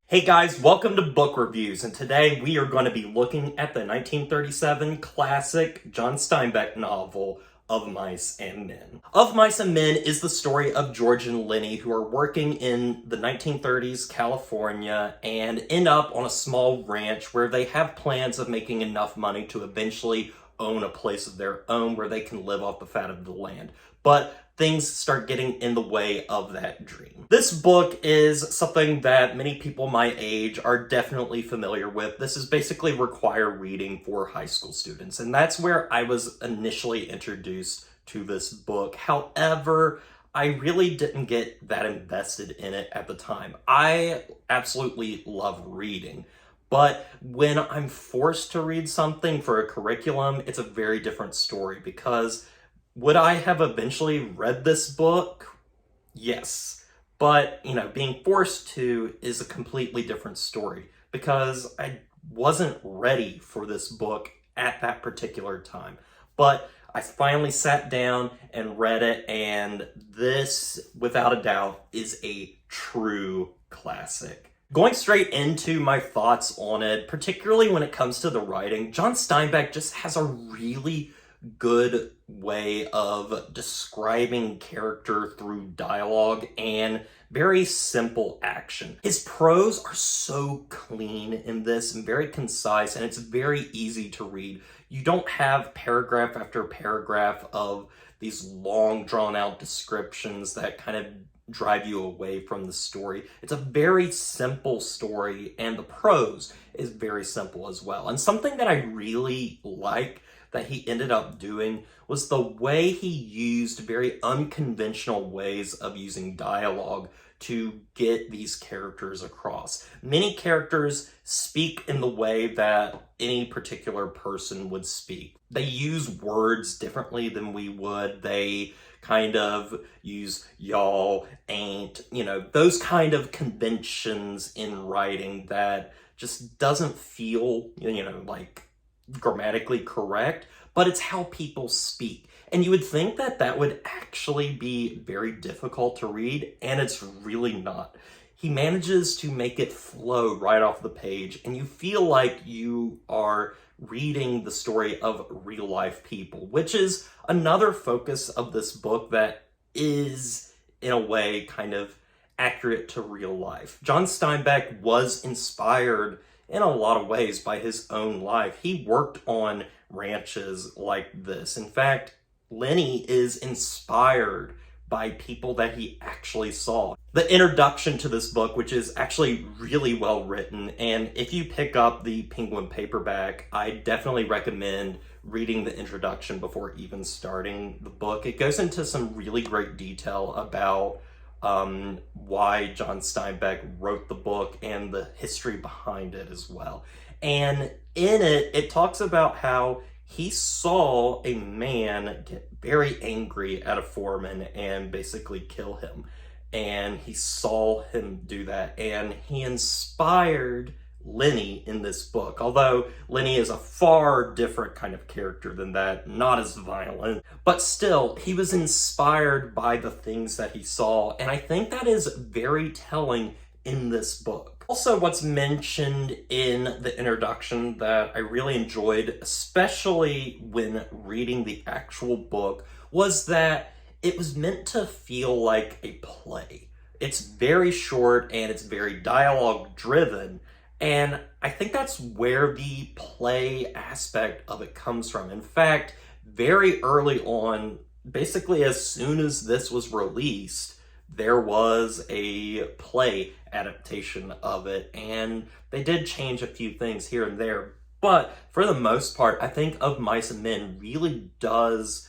Hey guys, welcome to Book Reviews, and today we are going to be looking at the 1937 classic John Steinbeck novel, Of Mice and Men. Of Mice and Men is the story of George and Lenny, who are working in the 1930s California and end up on a small ranch where they have plans of making enough money to eventually own a place of their own where they can live off the fat of the land. But things start getting in the way of that dream. This book is something that many people my age are definitely familiar with. This is basically required reading for high school students, and that's where I was initially introduced to this book. However, I really didn't get that invested in it at the time. I absolutely love reading. But when I'm forced to read something for a curriculum, it's a very different story because would I have eventually read this book? Yes. But, being forced to is a completely different story because I wasn't ready for this book at that particular time. But I finally sat down and read it, and this, without a doubt, is a true classic. Going straight into my thoughts on it, particularly when it comes to the writing, John Steinbeck just has a really good way of describing character through dialogue and very simple action. His prose are so clean in this and very concise, and it's very easy to read. You don't have paragraph after paragraph of these long drawn out descriptions that kind of drive you away from the story. It's a very simple story, and the prose is very simple as well. And something that I really like that he ended up doing was the way he used very unconventional ways of using dialogue to get these characters across. Many characters speak in the way that any particular person would speak. They use words differently than we would. They kind of use y'all, ain't, those kind of conventions in writing that just doesn't feel, like grammatically correct, but it's how people speak. And you would think that that would actually be very difficult to read, and it's really not. He manages to make it flow right off the page, and you feel like you are reading the story of real life people, which is another focus of this book that is, in a way, kind of accurate to real life. John Steinbeck was inspired in a lot of ways by his own life. He worked on ranches like this. In fact, Lenny is inspired by people that he actually saw. The introduction to this book, which is actually really well written, and if you pick up the Penguin paperback, I definitely recommend reading the introduction before even starting the book. It goes into some really great detail about why John Steinbeck wrote the book and the history behind it as well. And in it, it talks about how he saw a man get very angry at a foreman and basically kill him. And he saw him do that, and he inspired Lenny in this book. Although Lenny is a far different kind of character than that, not as violent, but still, he was inspired by the things that he saw, and I think that is very telling in this book. Also, what's mentioned in the introduction that I really enjoyed, especially when reading the actual book, was that it was meant to feel like a play. It's very short and it's very dialogue driven, and I think that's where the play aspect of it comes from. In fact, very early on, basically as soon as this was released, there was a play adaptation of it, and they did change a few things here and there. But for the most part, I think Of Mice and Men really does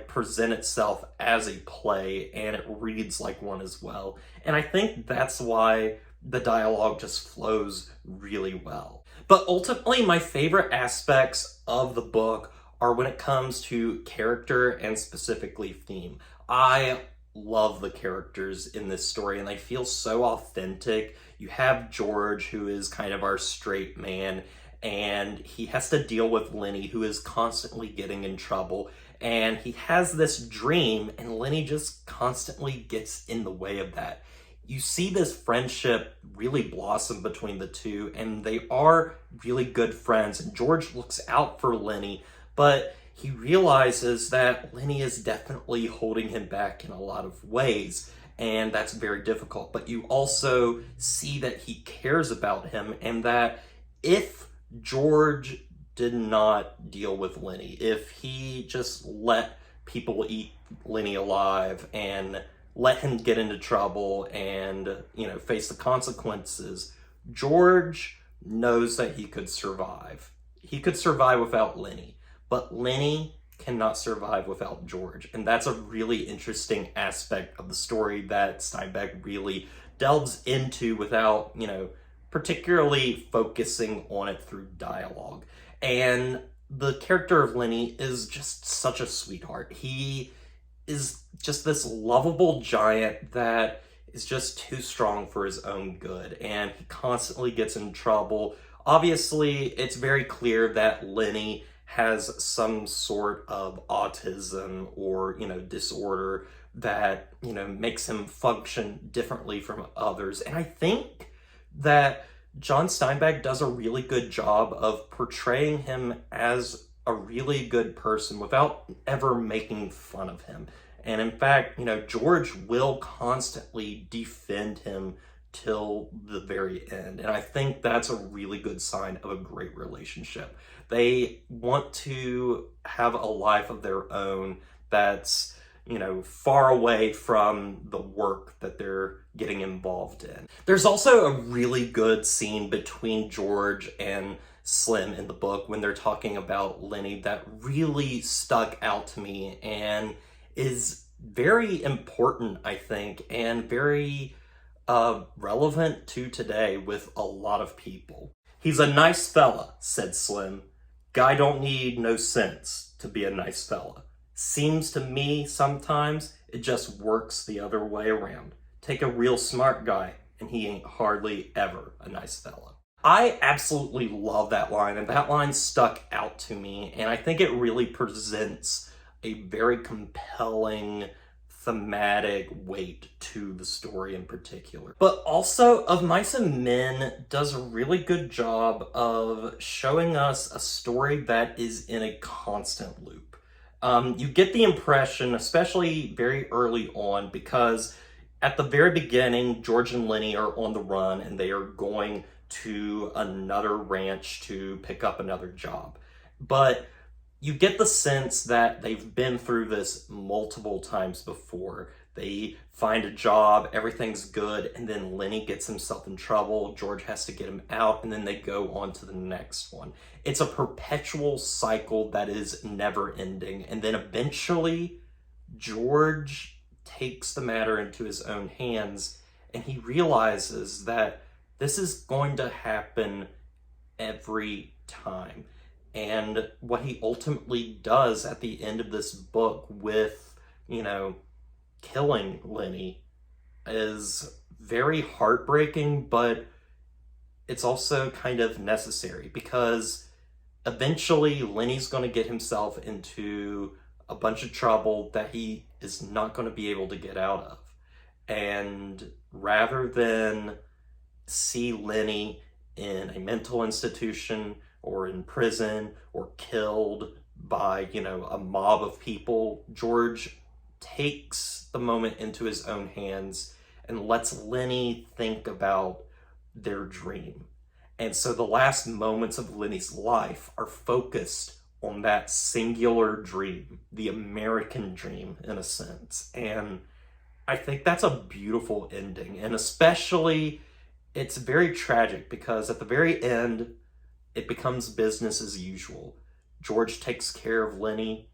present itself as a play, and it reads like one as well. And I think that's why the dialogue just flows really well. But ultimately, my favorite aspects of the book are when it comes to character and specifically theme. I love the characters in this story, and they feel so authentic. You have George, who is kind of our straight man, and he has to deal with Lenny, who is constantly getting in trouble. And he has this dream, and Lenny just constantly gets in the way of that. you see this friendship really blossom between the two, and they are really good friends. And George looks out for Lenny, but he realizes that Lenny is definitely holding him back in a lot of ways, and that's very difficult. But you also see that he cares about him, and that if George did not deal with Lenny, if he just let people eat Lenny alive and let him get into trouble and, face the consequences, George knows that he could survive. He could survive without Lenny, but Lenny cannot survive without George. And that's a really interesting aspect of the story that Steinbeck really delves into without, particularly focusing on it through dialogue. And the character of Lenny is just such a sweetheart. He is just this lovable giant that is just too strong for his own good, and he constantly gets in trouble. Obviously, it's very clear that Lenny has some sort of autism or, disorder that, makes him function differently from others. And I think that John Steinbeck does a really good job of portraying him as a really good person without ever making fun of him. And in fact, George will constantly defend him till the very end. And I think that's a really good sign of a great relationship. They want to have a life of their own that's, far away from the work that they're getting involved in. There's also a really good scene between George and Slim in the book when they're talking about Lenny that really stuck out to me and is very important, I think, and very relevant to today with a lot of people. "He's a nice fella," said Slim. "Guy don't need no sense to be a nice fella. Seems to me sometimes it just works the other way around. Take a real smart guy and he ain't hardly ever a nice fella." I absolutely love that line, and that line stuck out to me, and I think it really presents a very compelling thematic weight to the story in particular. But also, Of Mice and Men does a really good job of showing us a story that is in a constant loop. You get the impression, especially very early on, because at the very beginning, George and Lenny are on the run and they are going to another ranch to pick up another job. But you get the sense that they've been through this multiple times before. They find a job, everything's good, and then Lenny gets himself in trouble, George has to get him out, and then they go on to the next one. It's a perpetual cycle that is never ending, and then eventually George takes the matter into his own hands, and he realizes that this is going to happen every time. And what he ultimately does at the end of this book with, killing Lenny is very heartbreaking, but it's also kind of necessary because eventually Lenny's going to get himself into a bunch of trouble that he is not going to be able to get out of. And rather than see Lenny in a mental institution or in prison or killed by, a mob of people, George takes the moment into his own hands and lets Lenny think about their dream. And so the last moments of Lenny's life are focused on that singular dream, the American dream in a sense. And I think that's a beautiful ending. And especially, it's very tragic because at the very end, it becomes business as usual. George takes care of Lenny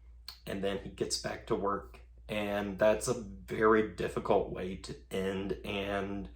and then he gets back to work. And that's a very difficult way to end. And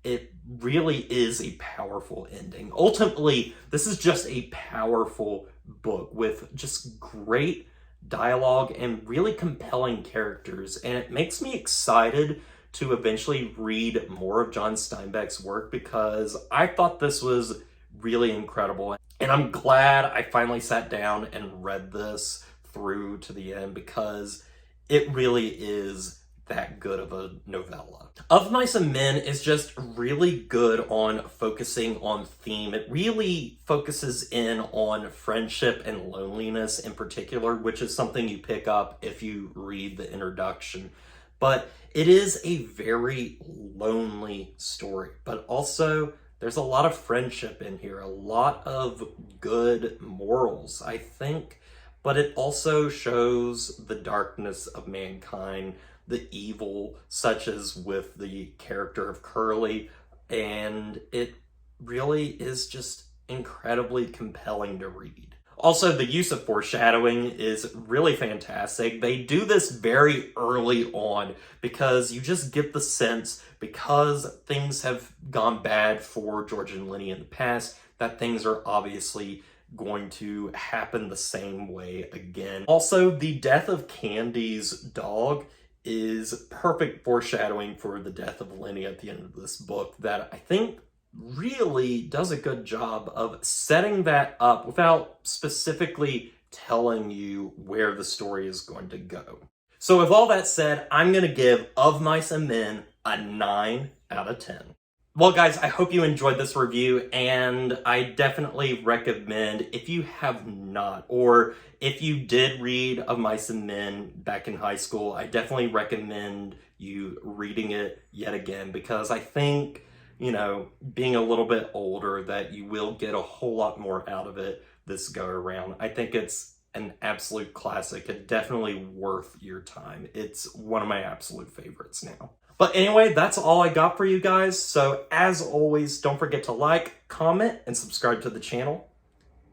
it really is a powerful ending. Ultimately, this is just a powerful book with just great dialogue and really compelling characters. And it makes me excited to eventually read more of John Steinbeck's work because I thought this was really incredible. And I'm glad I finally sat down and read this through to the end because it really is that good of a novella. Of Mice and Men is just really good on focusing on theme. It really focuses in on friendship and loneliness in particular, which is something you pick up if you read the introduction. But it is a very lonely story, but also there's a lot of friendship in here, a lot of good morals, I think, but it also shows the darkness of mankind, the evil, such as with the character of Curly, and it really is just incredibly compelling to read. Also, the use of foreshadowing is really fantastic. They do this very early on because you just get the sense, because things have gone bad for George and Lenny in the past, that things are obviously going to happen the same way again. Also, the death of Candy's dog is perfect foreshadowing for the death of Lenny at the end of this book that I think really does a good job of setting that up without specifically telling you where the story is going to go. So with all that said, I'm going to give Of Mice and Men a 9 out of 10. Well, guys, I hope you enjoyed this review, and I definitely recommend, if you have not, or if you did read Of Mice and Men back in high school, I definitely recommend you reading it yet again, because I think, you know, being a little bit older, that you will get a whole lot more out of it this go around. I think it's an absolute classic and definitely worth your time. It's one of my absolute favorites now. But anyway, that's all I got for you guys. So as always, don't forget to like, comment, and subscribe to the channel,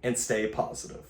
and stay positive.